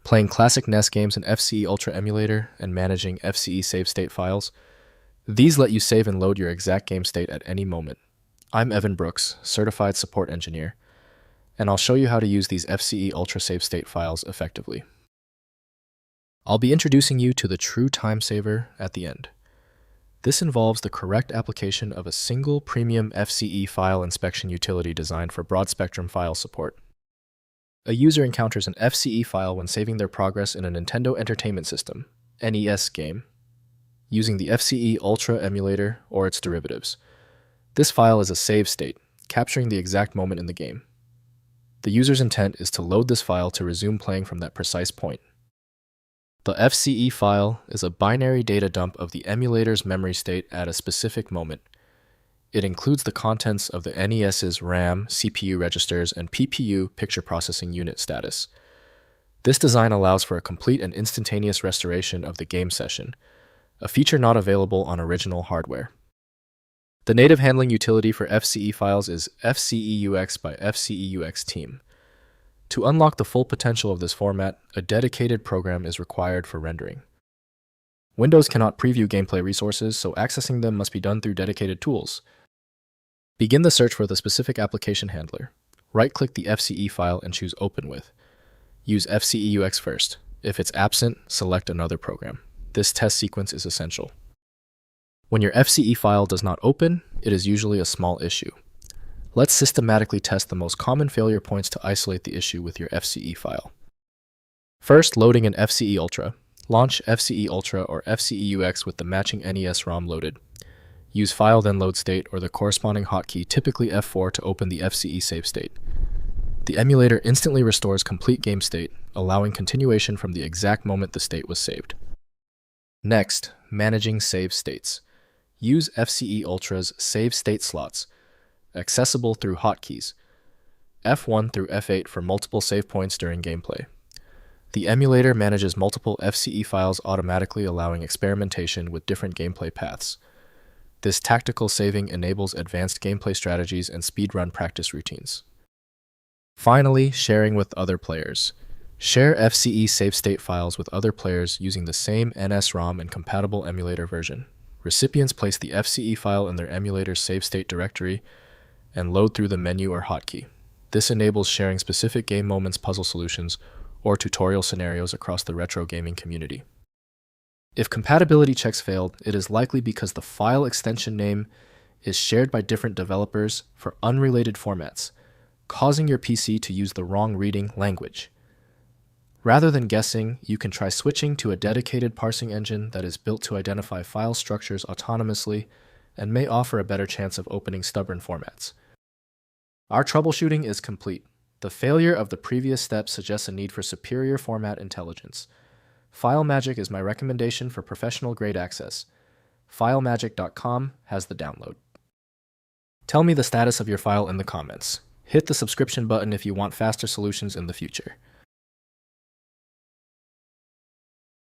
Playing classic NES games in FCE Ultra Emulator and managing FCE save state files. These let you save and load your exact game state at any moment. I'm Evan Brooks, Certified Support Engineer, and I'll show you how to use these FCE Ultra save state files effectively. I'll be introducing you to the true time saver at the end. This involves the correct application of a single premium FCE file inspection utility designed for broad-spectrum file support. A user encounters an FCE file when saving their progress in a Nintendo Entertainment System (NES) game using the FCE Ultra emulator or its derivatives. This file is a save state, capturing the exact moment in the game. The user's intent is to load this file to resume playing from that precise point. The FCE file is a binary data dump of the emulator's memory state at a specific moment. It includes the contents of the NES's RAM, CPU registers, and PPU picture processing unit status. This design allows for a complete and instantaneous restoration of the game session, a feature not available on original hardware. The native handling utility for FCE files is FCE UX by FCE UX Team. To unlock the full potential of this format, a dedicated program is required for rendering. Windows cannot preview gameplay resources, so accessing them must be done through dedicated tools. Begin the search for the specific application handler. Right-click the FCE file and choose Open With. Use FCE UX first. If it's absent, select another program. This test sequence is essential. When your FCE file does not open, it is usually a small issue. Let's systematically test the most common failure points to isolate the issue with your FCE file. First, loading an FCE Ultra. Launch FCE Ultra or FCE UX with the matching NES ROM loaded. Use File then Load State or the corresponding hotkey, typically F4, to open the FCE save state. The emulator instantly restores complete game state, allowing continuation from the exact moment the state was saved. Next, managing save states. Use FCE Ultra's save state slots, accessible through hotkeys, F1 through F8 for multiple save points during gameplay. The emulator manages multiple FCE files automatically, allowing experimentation with different gameplay paths. This tactical saving enables advanced gameplay strategies and speedrun practice routines. Finally, sharing with other players. Share FCE save state files with other players using the same NS ROM and compatible emulator version. Recipients place the FCE file in their emulator's save state directory and load through the menu or hotkey. This enables sharing specific game moments, puzzle solutions, or tutorial scenarios across the retro gaming community. If compatibility checks failed, it is likely because the file extension name is shared by different developers for unrelated formats, causing your PC to use the wrong reading language. Rather than guessing, you can try switching to a dedicated parsing engine that is built to identify file structures autonomously and may offer a better chance of opening stubborn formats. Our troubleshooting is complete. The failure of the previous steps suggests a need for superior format intelligence. FileMagick is my recommendation for professional-grade access. FileMagick.com has the download. Tell me the status of your file in the comments. Hit the subscription button if you want faster solutions in the future.